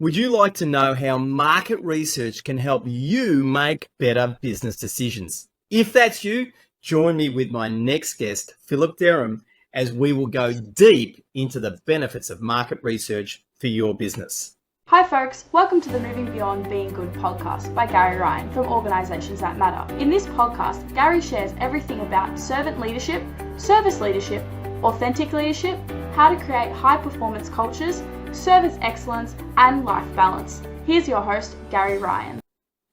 Would you like to know how market research can help you make better business decisions? If that's you, join me with my next guest, Philip Derham, as we will go deep into the benefits of market research for your business. Hi folks, welcome to the Moving Beyond Being Good podcast by Gary Ryan from Organisations That Matter. In this podcast, Gary shares everything about servant leadership, service leadership, authentic leadership, how to create high performance cultures, service excellence, and life balance. Here's your host, Gary Ryan.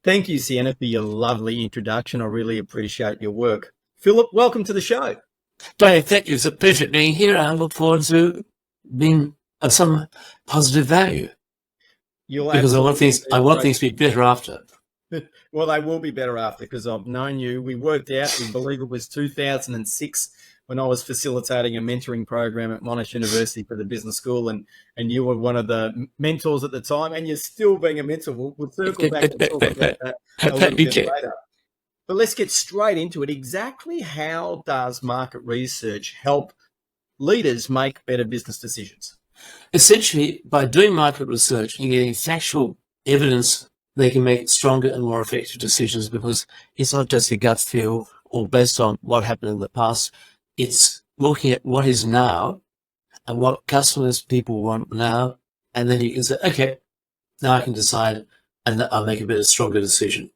Thank you, Sienna, for your lovely introduction. I really appreciate your work. Philip, welcome to the show. Dave, thank you. It's a pleasure being here. I look forward to being of some positive value. Because I want things to be better after. Well, they will be better after, because I've known you. We worked out, we believe it was 2006, when I was facilitating a mentoring program at Monash University for the business school, and you were one of the mentors at the time, and you're still being a mentor. We'll circle back and talk about that a little bit later. But let's get straight into it. Exactly how does market research help leaders make better business decisions? Essentially, by doing market research and getting factual evidence, they can make stronger and more effective decisions, because it's not just a gut feel or based on what happened in the past. It's looking at what is now and what customers, people want now. And then you can say, okay, now I can decide and I'll make a better, stronger decision.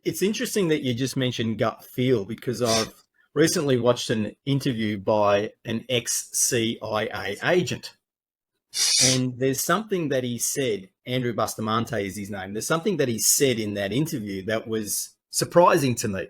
It's interesting that you just mentioned gut feel, because I've recently watched an interview by an ex-CIA agent. And there's something that he said, Andrew Bustamante is his name. There's something that he said in that interview that was surprising to me.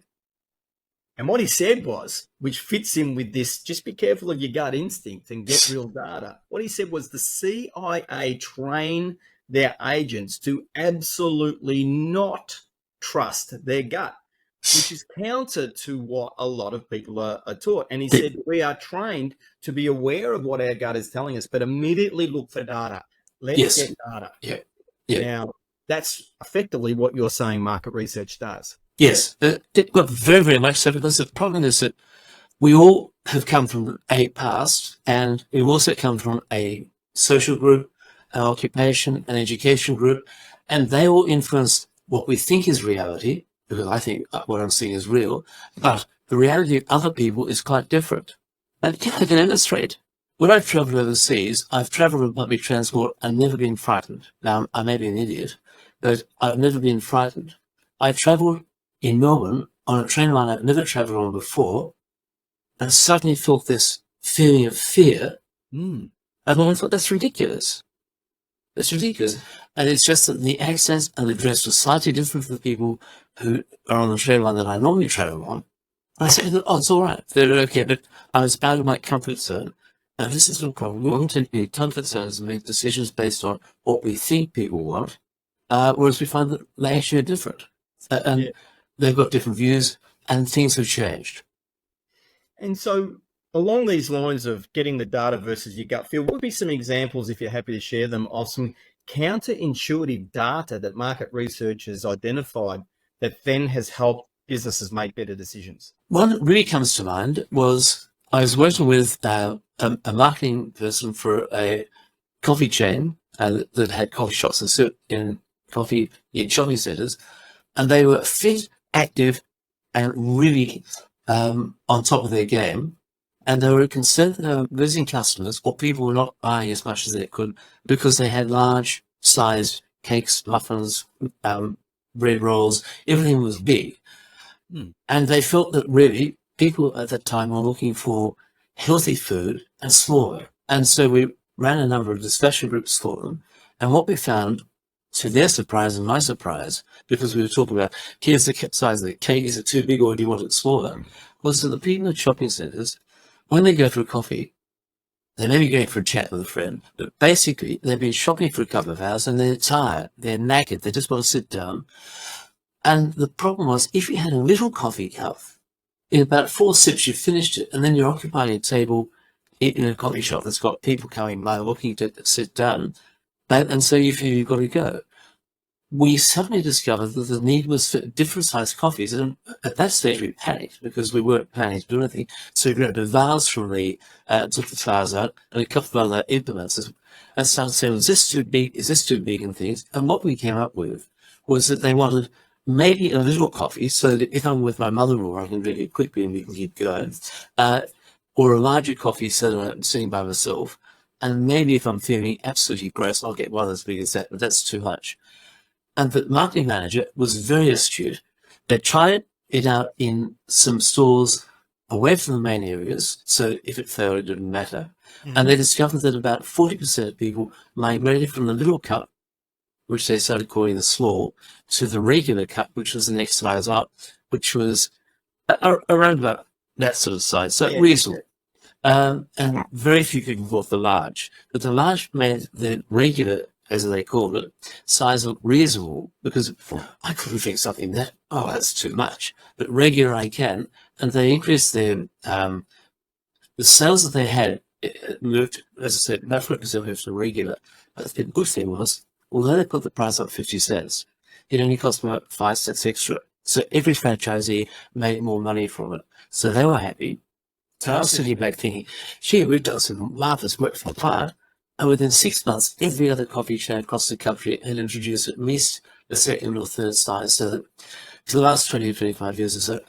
And what he said was, which fits in with this, just be careful of your gut instinct and get real data. What he said was the CIA train their agents to absolutely not trust their gut, which is counter to what a lot of people are taught. And he said, we are trained to be aware of what our gut is telling us, but immediately look for data. Let's get data. Yeah. Now, that's effectively what you're saying market research does. Yes, very, very much so, because the problem is that we all have come from a past, and we've also come from a social group, an occupation, an education group, and they all influence what we think is reality, because I think what I'm seeing is real, but the reality of other people is quite different. And I can illustrate. When I've travelled overseas, I've travelled with public transport and never been frightened. Now, I may be an idiot, but I've never been frightened. I travelled in Melbourne on a train line I've never travelled on before, and suddenly felt this feeling of fear. And I thought, that's ridiculous. That's ridiculous. And it's just that the accents and the dress were slightly different for the people who are on the train line that I normally travel on. And I said, oh, it's all right. They're okay, but I was out of my comfort zone. And this is the problem. We want to be comfort zones and make decisions based on what we think people want, whereas we find that they actually are different. They've got different views, and things have changed. And so along these lines of getting the data versus your gut feel, what would be some examples, if you're happy to share them, of some counterintuitive data that market research has identified that then has helped businesses make better decisions? One that really comes to mind was I was working with a marketing person for a coffee chain that had coffee shops in shopping centres, and they were fit, active, and really on top of their game. And they were concerned that they were losing customers, or people were not buying as much as they could, because they had large sized cakes, muffins, bread rolls, everything was big. And they felt that really people at that time were looking for healthy food and smaller. And so we ran a number of discussion groups for them. And what we found, to their surprise and my surprise, because we were talking about, here's the size of the cake, is it too big or do you want it smaller? Was that the people at shopping centres, when they go for a coffee, they may be going for a chat with a friend, but basically they've been shopping for a couple of hours and they're tired, they're knackered, they just want to sit down. And the problem was, if you had a little coffee cup, in about 4 sips you finished it, and then you're occupying a table in a coffee shop that's got people coming by looking to sit down, and so you feel you've got to go. we suddenly discovered that the need was for different sized coffees. And at that stage, we panicked because we weren't planning to do anything. So we grabbed a vase from took the flowers out and a couple of other implements and started saying, is this too big? Is this too big and things? And what we came up with was that they wanted maybe a little coffee so that if I'm with my mother-in-law, I can drink it quickly and we can keep going. Or a larger coffee so that I'm sitting by myself. And maybe if I'm feeling absolutely gross, I'll get one as big as that, but that's too much. And the marketing manager was very astute. They tried it out in some stores away from the main areas, so if it failed, it didn't matter. Mm-hmm. And they discovered that about 40% of people migrated from the little cup, which they started calling the small, to the regular cup, which was the next size up, which was around about that sort of size, so reasonable. And very few people bought the large. But the large made the regular, as they called it, size look reasonable because I couldn't drink something that's too much. But regular I can. And they increased their, the sales that they had moved, as I said, about 40% moved to regular. But the good thing was, although they put the price up 50 cents, it only cost them about 5 cents extra. So every franchisee made more money from it. So they were happy. So I was sitting back thinking, gee, we've done some marvelous work for the client. And within 6 months, every other coffee chain across the country had introduced at least a second or third size. So that for the last 20 or 25 years or so,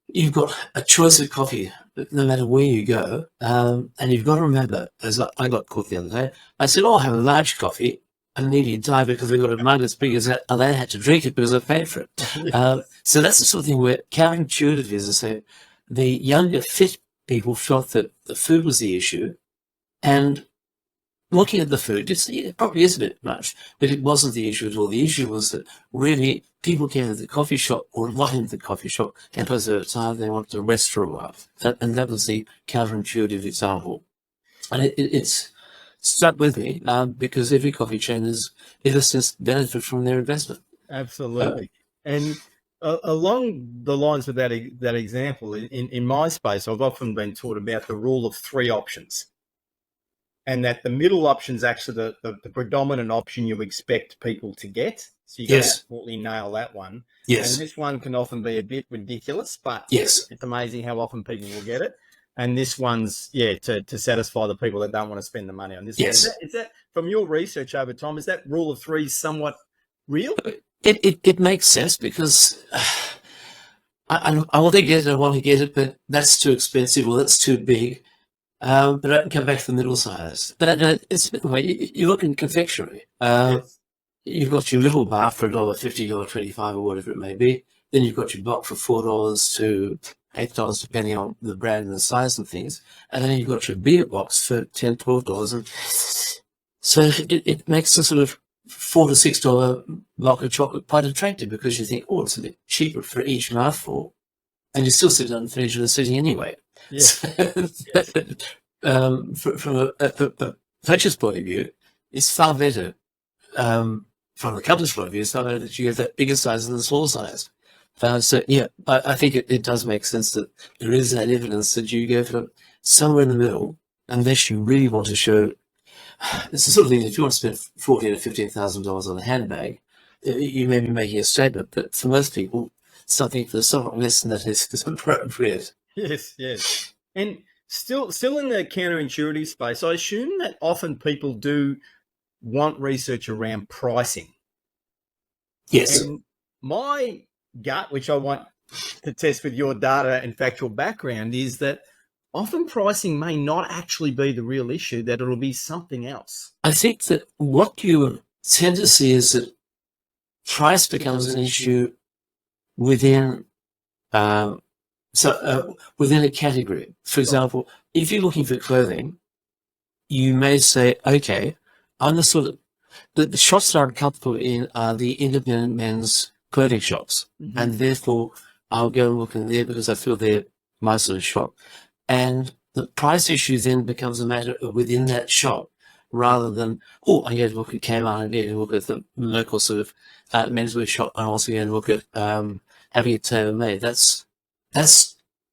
you've got a choice of coffee no matter where you go. And you've got to remember, as I got caught the other day, I said, I'll have a large coffee. And nearly died because we got a mug as big as that, and they had to drink it because I paid for it. So that's the sort of thing where counterintuitive is to say the younger, fit people felt that the food was the issue, and looking at the food, it probably is a bit much, but it wasn't the issue at all. The issue was that really people came to the coffee shop or not into the coffee shop, and because of the time they wanted to rest for a while. And that was the counterintuitive example. And it's stuck with me because every coffee chain has ever since benefited from their investment. Absolutely. And along the lines of that example, in my space, I've often been taught about the rule of 3 options, and that the middle option is actually the predominant option you expect people to get. So you got to absolutely nail that one. Yes. And this one can often be a bit ridiculous, but it's amazing how often people will get it. And this one's, to satisfy the people that don't want to spend the money on this. Yes. Is that from your research over time, is that rule of 3 somewhat real? It makes sense because I want to get it, but that's too expensive or that's too big. But I can come back to the middle size. But it's a bit way. You look in confectionery. You've got your little bar for $1.50, $1.25 or whatever it may be. Then you've got your box for $4 to $8, depending on the brand and the size and things. And then you've got your beer box for $10, $12. And so it makes a sort of $4 to $6 block of chocolate quite attractive because you think, it's a bit cheaper for each mouthful. And you still sit down and finish the sitting anyway. Yeah. From a purchase point of view, it's far better. From the company's point of view, it's far better that you get that bigger size than the small size. So I think it does make sense that there is that evidence that you go for somewhere in the middle, unless you really want to show. It's the sort of thing, if you want to spend $14,000 to $15,000 on a handbag, you may be making a statement, but for most people, something for somewhat less than that is appropriate. Yes. And still in the counterintuitive space, I assume that often people do want research around pricing. Yes. And my gut, which I want to test with your data and factual background, is that often pricing may not actually be the real issue, that it'll be something else. I think that what you tend to see is that price becomes an issue within within a category. For example, if you're looking for clothing, you may say, okay, I'm the shops that I'm comfortable in are the independent men's clothing shops. Mm-hmm. And therefore I'll go and look in there because I feel they're my sort of shop. And the price issue then becomes a matter of within that shop rather than, I'm going to look at Kmart, I'm going to look at the local sort of menswear shop, I'm also going to look at having it tailor-made. That's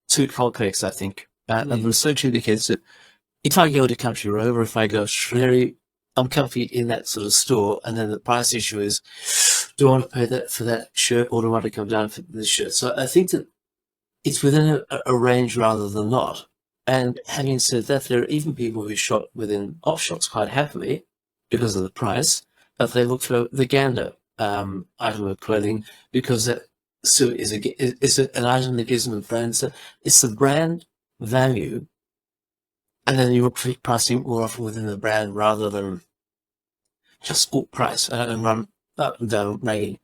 too complex, I think. And the research indicates that if I go to Country Road or if I go Australia, I'm comfy in that sort of store, and then the price issue is do I want to pay that for that shirt, or do I want to come down for this shirt? So I think that it's within a range rather than not. And having said that, there are even people who shop within op shops quite happily because of the price, but they look for the gander item of clothing because that suit is an item that gives them a brand. So it's the brand value, and then you're pricing more often within the brand rather than just full price and run up and down ranking.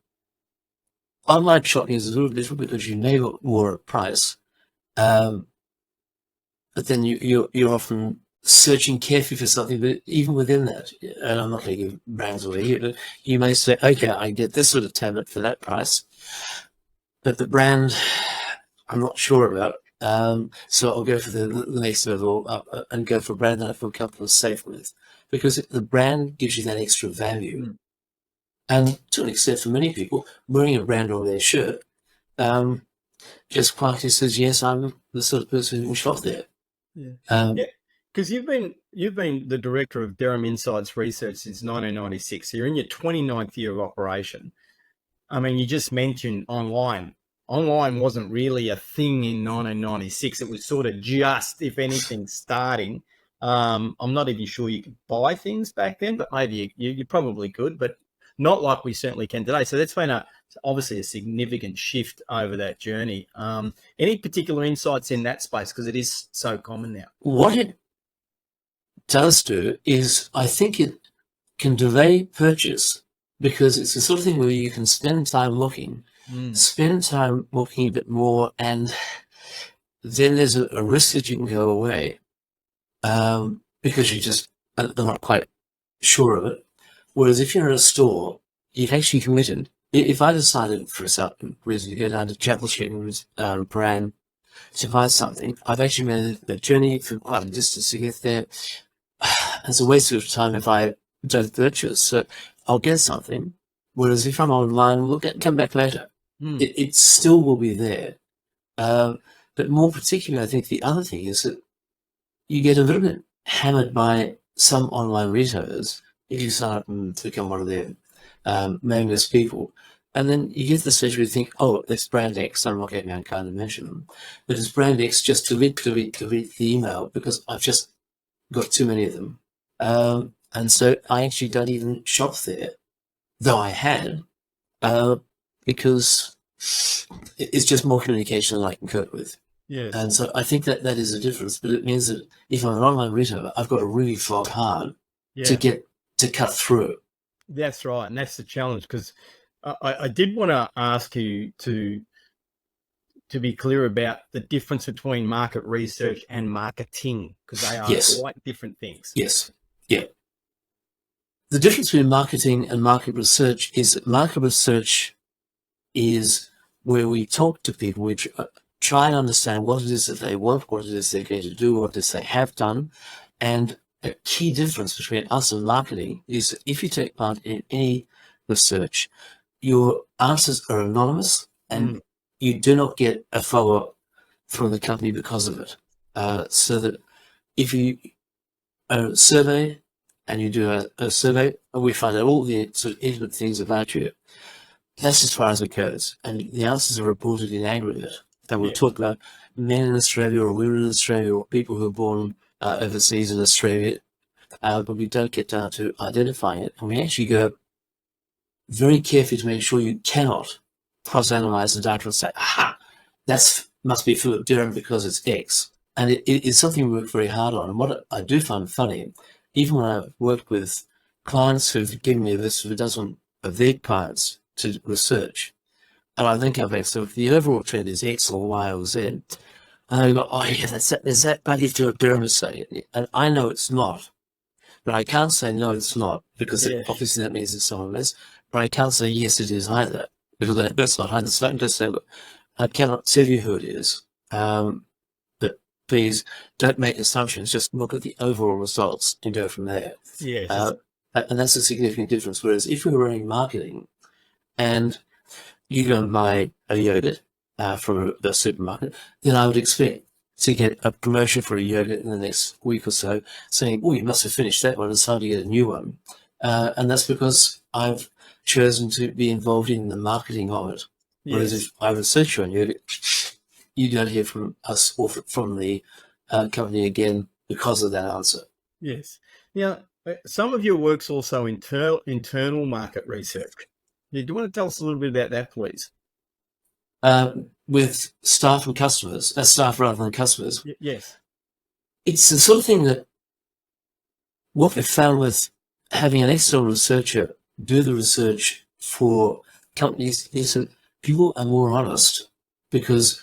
Online shopping is a little different because you may look more at price, but then you're often searching carefully for something. But even within that, and I'm not going to give brands away here, but you may say, okay, I get this sort of tablet for that price, but the brand I'm not sure about. So I'll go for the next level up and go for a brand that I feel comfortable and safe with, because the brand gives you that extra value. And to an extent, for many people, wearing a brand on their shirt just quietly says, yes, I'm the sort of person who will shop there. Yeah. Because you've been the director of Derham Insights Research since 1996. You're in your 29th year of operation. I mean, you just mentioned online. Online wasn't really a thing in 1996. It was sort of just, if anything, starting. I'm not even sure you could buy things back then, but maybe you probably could, but not like we certainly can today. So that's been obviously a significant shift over that journey. Any particular insights in that space? Because it is so common now. What it does do is, I think it can delay purchase, because it's the sort of thing where you can spend time looking a bit more, and then there's a risk that you can go away because you just are not quite sure of it. Whereas if you're in a store, you've actually committed. If I decided for a certain reason to go down to Chapel Street brand to buy something, I've actually made the journey for quite a distance to get there. It's a waste of time if I don't purchase. So I'll get something. Whereas if I'm online, we'll come back later. It still will be there. But more particularly, I think the other thing is that you get a little bit hammered by some online retailers if you sign up and become one of their mailing list people. And then you get the stage where you think, oh, it's brand X, I'm not getting kind of mention them. But it's brand X, just delete the email because I've just got too many of them. And so I actually don't even shop there, though I had, because it's just more communication than I can cope with. Yes. And so I think that is a difference, but it means that if I'm an online retailer, I've got to really flog hard to cut through. That's right, and that's the challenge, because I did want to ask you to be clear about the difference between market research and marketing, because they are quite different things. Yes. Yeah. The difference between marketing and market research is that market research is where we talk to people, we try and understand what it is that they want, what it is they're going to do, what it is they have done. And a key difference between us and marketing is that if you take part in any research, your answers are anonymous and you do not get a follow-up from the company because of it. So that if you survey and you do a survey, and we find out all the sort of intimate things about you, that's as far as it goes. And the answers are reported in aggregate. And we'll talk about men in Australia or women in Australia or people who are born overseas in Australia, but we don't get down to identifying it. And we actually go very carefully to make sure you cannot cross-analyze the data and say, aha, that must be Philip Derham because it's X. And it's something we work very hard on. And what I do find funny, even when I've worked with clients who've given me a list of a dozen of their clients to research, and I think I've so if the overall trend is X or Y or Z, and I go, oh yeah, there's that bloody Philip Derham saying it. And I know it's not. But I can't say no, it's not, because obviously that means it's someone else. But I can't say yes, it is either, because that's not. I'm just say, look, I cannot tell you who it is. But please don't make assumptions. Just look at the overall results and go from there. Yes. And that's a significant difference. Whereas if we were running marketing and you go and buy a yogurt from the supermarket, then I would expect to get a promotion for a yogurt in the next week or so saying, oh, you must have finished that one, it's time to get a new one. And that's because I've chosen to be involved in the marketing of it. Whereas Yes. if I research on you don't hear from us or from the company again because of that answer. Yes. Now, some of your work's also internal market research. Do you want to tell us a little bit about that, please? With staff and customers, staff rather than customers, Yes. it's the sort of thing that what we've found with having an external researcher do the research for companies is that people are more honest, because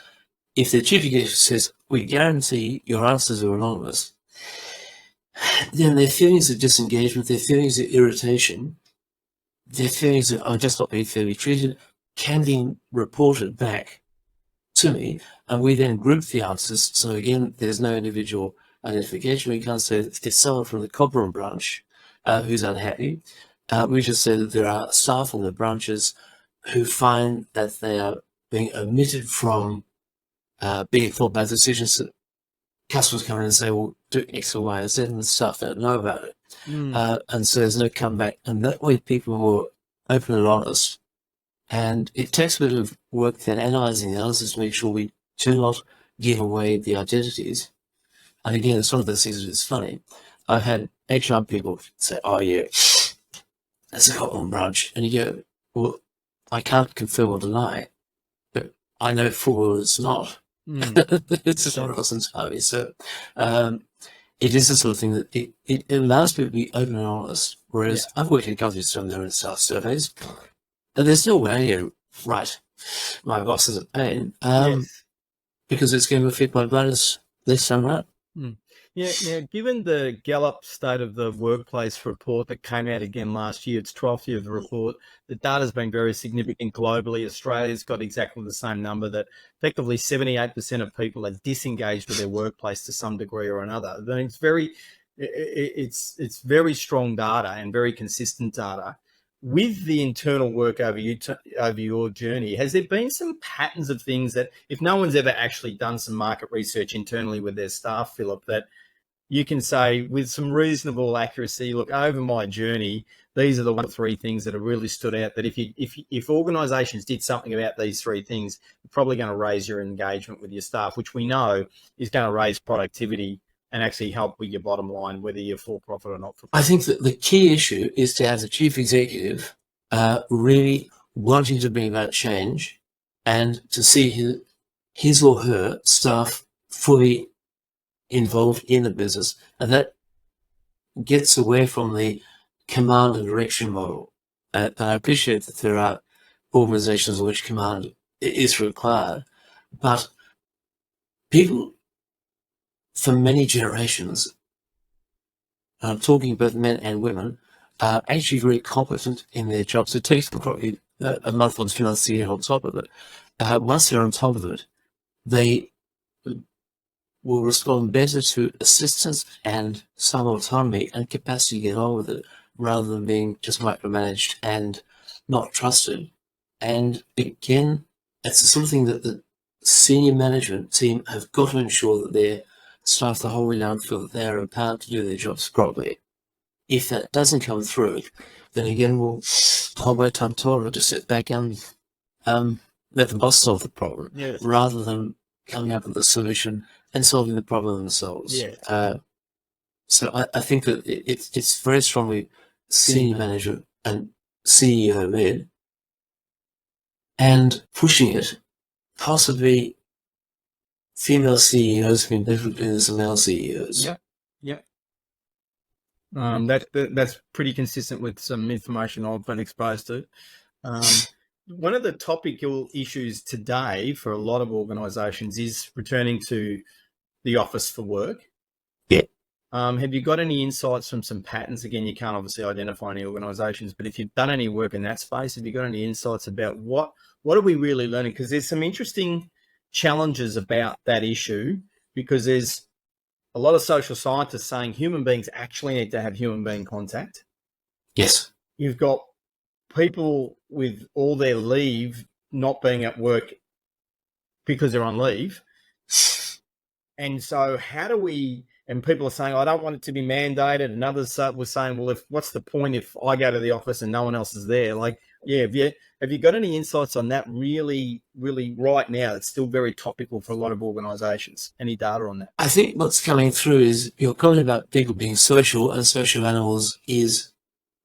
if the chief executive says, we guarantee your answers are anonymous, then their feelings of disengagement, their feelings of irritation, their feelings of I'm just not being fairly treated can be reported back to me, and we then group the answers. So again, there's no individual identification. We can't say it's someone from the Cobram branch who's unhappy. We just say that there are staff on the branches who find that they are being omitted from being informed by decisions that customers come in and say, well, do X or Y or Z, and the staff don't know about it. And so there's no comeback. And that way people are more open and honest. And it takes a bit of work then analysing the answers to make sure we do not give away the identities. And again, it's one of those things that's funny. I've had HR people say, oh yeah, that's a Cotton branch. And you go, well, I can't confirm or deny, but I know full well it's not. It's someone else entirely. So it is the sort of thing that it allows people to be open and honest. Whereas I've worked in companies doing their own staff surveys, and there's no way, right, my boss is a pain, because it's going to affect my bonus this time around. Yeah, now, given the Gallup State of the Workplace report that came out again last year, it's 12th year of the report, the data's been very significant globally. Australia's got exactly the same number, that effectively 78% of people are disengaged with their workplace to some degree or another. I mean, it's very strong data and very consistent data. With the internal work over your journey, has there been some patterns of things that, if no one's ever actually done some market research internally with their staff, Philip, that you can say with some reasonable accuracy, look, over my journey, these are the 1 or 3 things that have really stood out, that if organisations did something about these 3 things, you're probably going to raise your engagement with your staff, which we know is going to raise productivity and actually help with your bottom line, whether you're for-profit or not. I think that the key issue is to have the chief executive really wanting to bring about change and to see his or her staff fully involved in the business. And that gets away from the command and direction model. And I appreciate that there are organizations in which command is required, but people for many generations, I'm talking both men and women, are actually very competent in their jobs. It takes them probably a month or 2 months to get on top of it. Once they're on top of it, they will respond better to assistance and some autonomy and capacity to get on with it, rather than being just micromanaged and not trusted. And again, it's the sort of thing that the senior management team have got to ensure that their staff the whole way down feel that they are empowered to do their jobs properly. If that doesn't come through, then again we'll hold my time taller to sit back and let the boss solve the problem, rather than coming up with a solution and solving the problem themselves. So I think that it's very strongly senior management and CEO led, and pushing it, possibly female CEOs have been better at doing this than male CEOs. That's pretty consistent with some information I've been exposed to. One of the topical issues today for a lot of organisations is returning to the office for work. Have you got any insights from some patterns? Again, you can't obviously identify any organisations, but if you've done any work in that space, have you got any insights about what are we really learning? Because there's some interesting challenges about that issue, because there's a lot of social scientists saying human beings actually need to have human being contact. Yes. You've got people with all their leave not being at work because they're on leave. And so how do we And people are saying, I don't want it to be mandated. And others were saying, well, what's the point if I go to the office and no one else is there? Like, yeah, have you got any insights on that really, really right now? It's still very topical for a lot of organisations. Any data on that? I think what's coming through is your comment about people being social and social animals is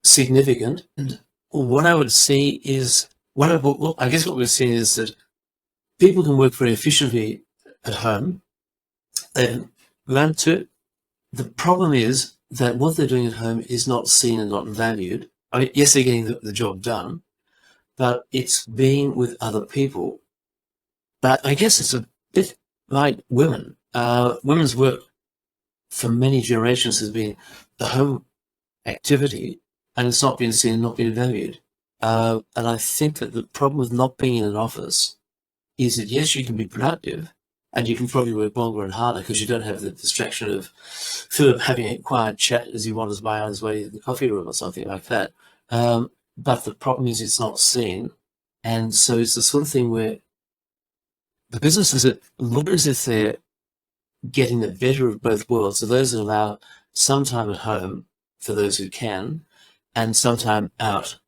significant. And what I would see is, I guess what we're seeing is that people can work very efficiently at home and learn to. The problem is that what they're doing at home is not seen and not valued. I mean, yes, they're getting the job done, but it's being with other people. But I guess it's a bit like women. Women's work for many generations has been the home activity, and it's not been seen and not been valued. And I think that the problem with not being in an office is that, yes, you can be productive, and you can probably work longer and harder because you don't have the distraction of Philip having a quiet chat as he wanders by on his way to the coffee room or something like that. But the problem is it's not seen. And so it's the sort of thing where the businesses look as if they're getting the better of both worlds. So those that allow some time at home for those who can, and some time out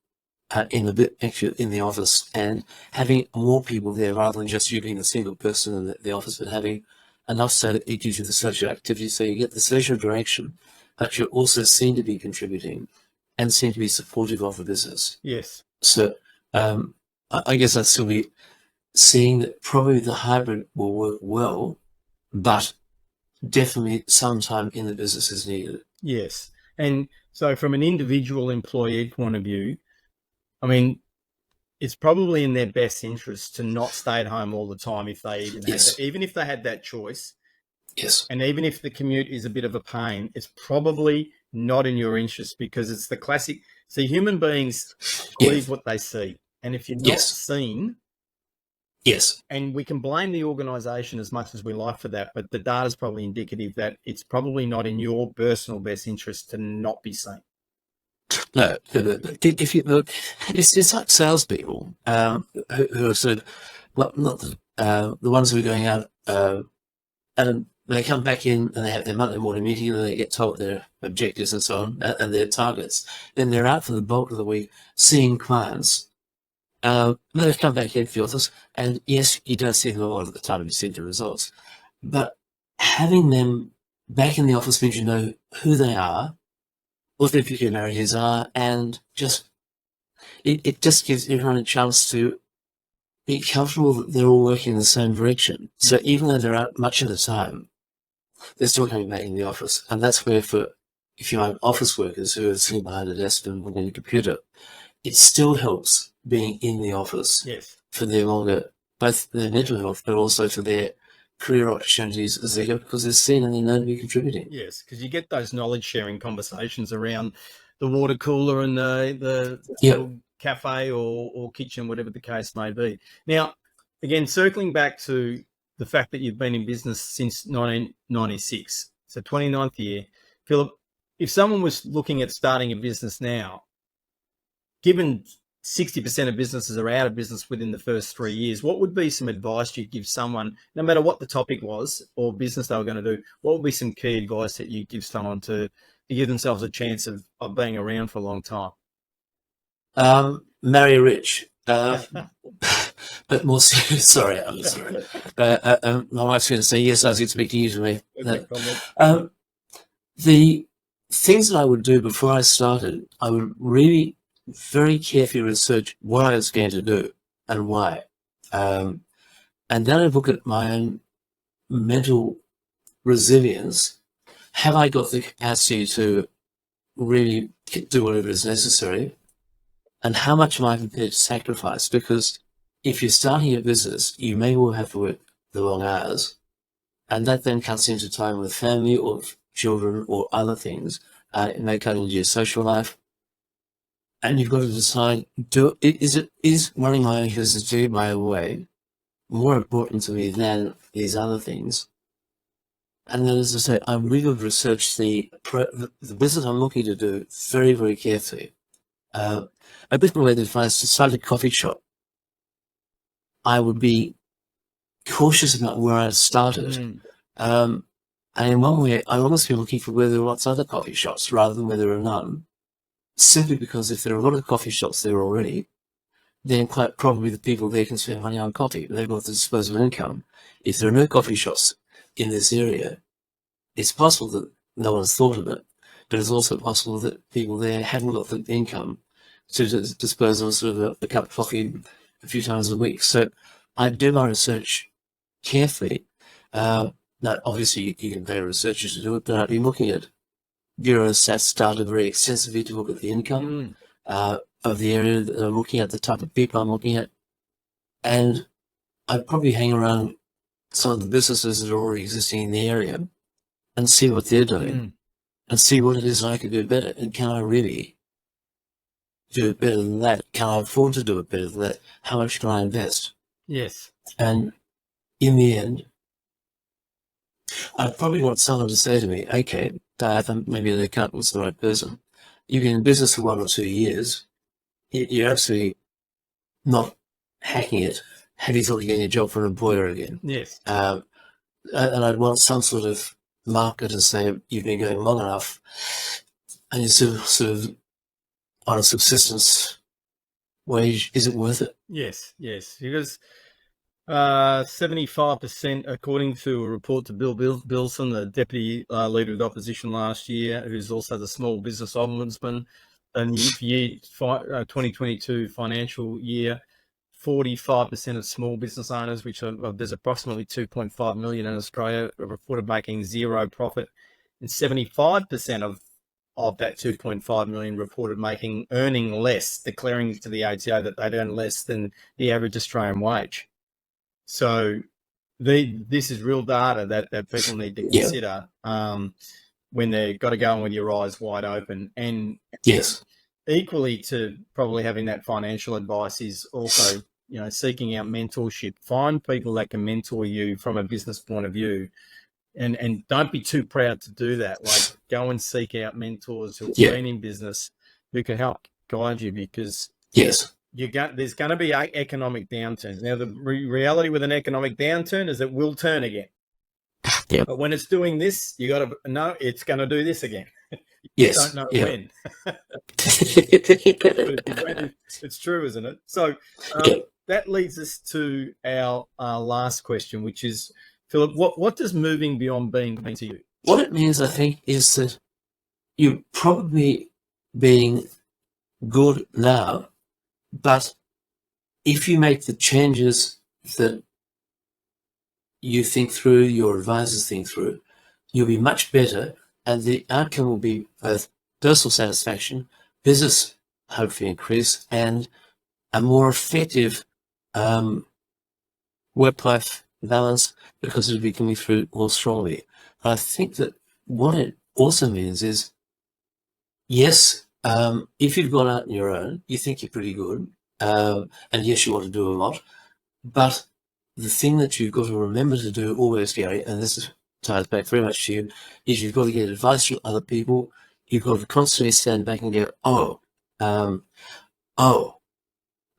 in the office, and having more people there rather than just you being a single person in the office, but having enough so that it gives you the social activity, so you get the social direction, but you're also seen to be contributing and seen to be supportive of the business. Yes. So I guess I'd still be seeing that probably the hybrid will work well, but definitely some time in the business is needed. Yes. And so from an individual employee point of view, I mean, it's probably in their best interest to not stay at home all the time if they even if they had that choice. Yes. And even if the commute is a bit of a pain, it's probably not in your interest, because it's the classic. See, human beings believe what they see. And if you're not seen, and we can blame the organisation as much as we like for that, but the data is probably indicative that it's probably not in your personal best interest to not be seen. No, if you look, it's like salespeople who are sort of, well, not the ones who are going out and they come back in and they have their monthly morning meeting and they get told their objectives and so on and their targets. Then they're out for the bulk of the week seeing clients. They come back into the office, and yes, you don't see them a lot of the time. You see the results, but having them back in the office means you know who they are, what their peculiarities are, and just it just gives everyone a chance to be comfortable that they're all working in the same direction. So even though they're out much of the time, they're still coming back in the office, and that's where if you have office workers who are sitting behind a desk and working on a computer, it still helps being in the office for their both their mental health, but also for their career opportunities as they go, because they're seen and they know to be contributing. Yes, because you get those knowledge sharing conversations around the water cooler and the little cafe or kitchen, whatever the case may be. Now, again, circling back to the fact that you've been in business since 1996, so 29th year, Philip, if someone was looking at starting a business now, given 60% of businesses are out of business within the first 3 years, what would be some advice you'd give someone, no matter what the topic was or business they were going to do? What would be some key advice that you'd give someone to give themselves a chance of being around for a long time? Marry rich. But more serious. Sorry, I'm sorry. My wife's going to say, yes, I was expecting you to me. The things that I would do before I started, I would really very carefully research what I was going to do and why. And then I look at my own mental resilience. Have I got the capacity to really do whatever is necessary? And how much am I prepared to sacrifice? Because if you're starting a business, you may well have to work the long hours. And that then cuts into time with family or children or other things. It may cut into your social life. And you've got to decide, is running my own business, doing it my own way, more important to me than these other things? And then, as I say, I'm really going to research the business I'm looking to do very, very carefully. A bit related, if I started a coffee shop, I would be cautious about where I started. And in one way, I almost be looking for where there are lots of other coffee shops rather than where there are none, simply because if there are a lot of coffee shops there already, then quite probably the people there can spend money on coffee. They've got the disposable income. If there are no coffee shops in this area, it's possible that no one's thought of it, but it's also possible that people there haven't got the income to dispose of sort of a cup of coffee a few times a week. So I do my research carefully. Now, obviously, you can pay researchers to do it, but I've been looking at Bureau stats data very extensively to look at the income of the area that I'm looking at, the type of people I'm looking at, and I'd probably hang around some of the businesses that are already existing in the area and see what they're doing and see what it is I can do better. And can I really do it better than that? Can I afford to do it better than that? How much can I invest? Yes. And in the end, I'd probably want someone to say to me, okay, Dave, maybe the accountant's the right person. You've been in business for 1 or 2 years. You're absolutely not hacking it. Have you thought of getting a job for an employer again? Yes. And I'd want some sort of marker to say you've been going long enough and you're sort of on a subsistence wage. Is it worth it? Yes. Because 75%, according to a report to Bill Bilson, the deputy leader of the opposition last year, who's also the small business ombudsman, and year 2022 financial year, 45% of small business owners, which there's approximately 2.5 million in Australia, reported making zero profit, and 75% of that 2.5 million reported earning less, declaring to the ATO that they'd earn less than the average Australian wage. So this is real data that people need to consider when they've got to go in with your eyes wide open. And yes, equally to probably having that financial advice is also, seeking out mentorship. Find people that can mentor you from a business point of view, and don't be too proud to do that. Like, go and seek out mentors who've been in business who can help guide you, because yes, there's going to be economic downturns. Now, the reality with an economic downturn is it will turn again. Yep. But when it's doing this, you got to know it's going to do this again. Yes. Don't know when. It's true, isn't it? So that leads us to our last question, which is, Philip, what does moving beyond being mean to you? What it means, I think, is that you're probably being good now, but if you make the changes that you think through, your advisors think through, you'll be much better, and the outcome will be both personal satisfaction, business hopefully increase, and a more effective work-life balance, because it'll be coming through more strongly. I think that what it also means is, yes, if you've gone out on your own, you think you're pretty good, and yes, you want to do a lot, but the thing that you've got to remember to do always, Gary, and this ties back very much to you, is you've got to get advice from other people. You've got to constantly stand back and go,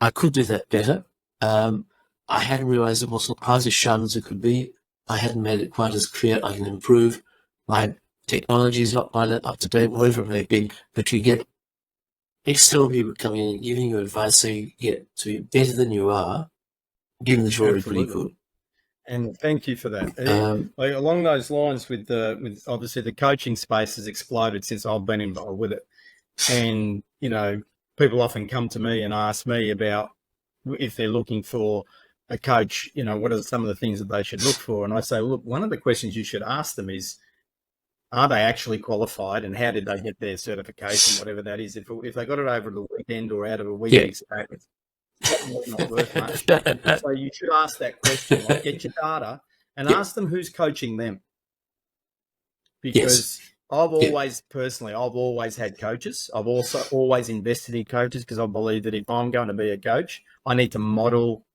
I could do that better. I hadn't realized it wasn't quite as sharp as it could be. I hadn't made it quite as clear I can improve. My technology is not quite up to date, whatever it may be, but you get external people coming in and giving you advice so you get to be better than you are, given that you're already pretty good. And thank you for that. Along those lines, with obviously the coaching space has exploded since I've been involved with it. And, people often come to me and ask me about if they're looking for a coach, what are some of the things that they should look for? And I say, look, one of the questions you should ask them is, are they actually qualified, and how did they get their certification, whatever that is? If they got it over the weekend or out of a weekly statement, it's not worth much. So you should ask that question, like, get your data and ask them who's coaching them. Because I've always had coaches. I've also always invested in coaches, because I believe that if I'm going to be a coach, I need to model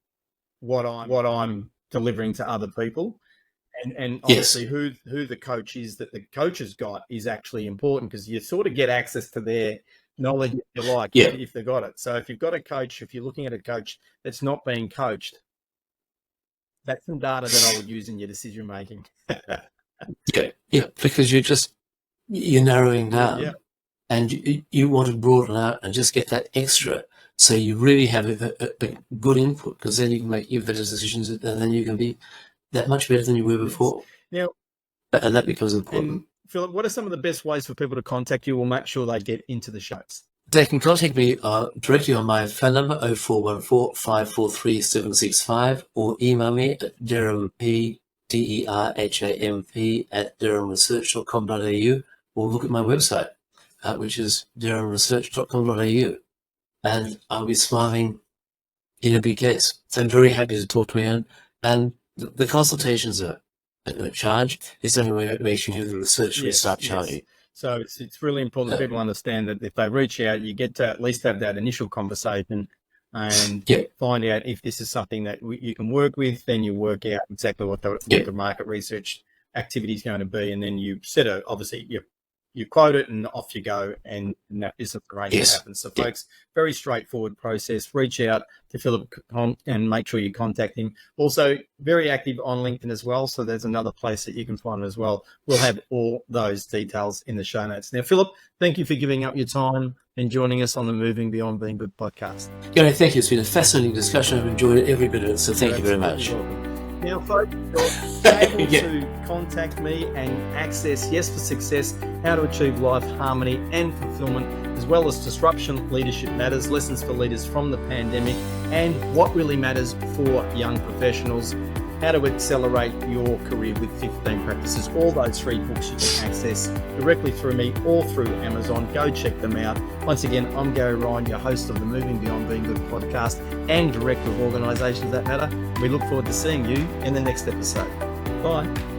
what I'm delivering to other people. And obviously who the coach is that the coach has got is actually important, because you sort of get access to their knowledge, if you like, if they've got it. So if you've got a coach, if you're looking at a coach that's not being coached, that's some data that I would use in your decision making. Yeah, because you're narrowing down, Yeah. and you want to broaden out and just get that extra. So you really have a good input, because then you can make even better decisions, and then you can be that much better than you were before. Now, And that becomes important. and Philip, what are some of the best ways for people to contact you? We'll make sure they get into the shows. They can contact me directly on my phone number, 0414 543 765, or email me at derhamp, DERHAMP, at derhamresearch.com.au, or look at my website, which is derhamresearch.com.au. And I'll be smiling in a big case. So I'm very happy to talk to me, and the consultations are at no charge. It's only when it makes you do the research we start charging. So it's really important that people understand that if they reach out, you get to at least have that initial conversation and find out if this is something that you can work with. Then you work out exactly what the market research activity is going to be, and then you set obviously you quote it, and off you go, and that business arrangement happens. So, folks, very straightforward process. Reach out to Philip and make sure you contact him. Also, very active on LinkedIn as well, so there's another place that you can find him as well. We'll have all those details in the show notes. Now, Philip, thank you for giving up your time and joining us on the Moving Beyond Being Good podcast. Gary, thank you. It's been a fascinating discussion. I've enjoyed every bit of it, so thank you very much. Now, folks, you're able to contact me and access Yes for Success, how to achieve life harmony and fulfillment, as well as Disruption Leadership Matters, lessons for leaders from the pandemic, and what really matters for young professionals, how to accelerate your career with 15 practices. All those 3 books you can access directly through me or through Amazon. Go check them out. Once again, I'm Gary Ryan, your host of the Moving Beyond Being Good podcast and Director of Organisations That Matter. We look forward to seeing you in the next episode. Bye.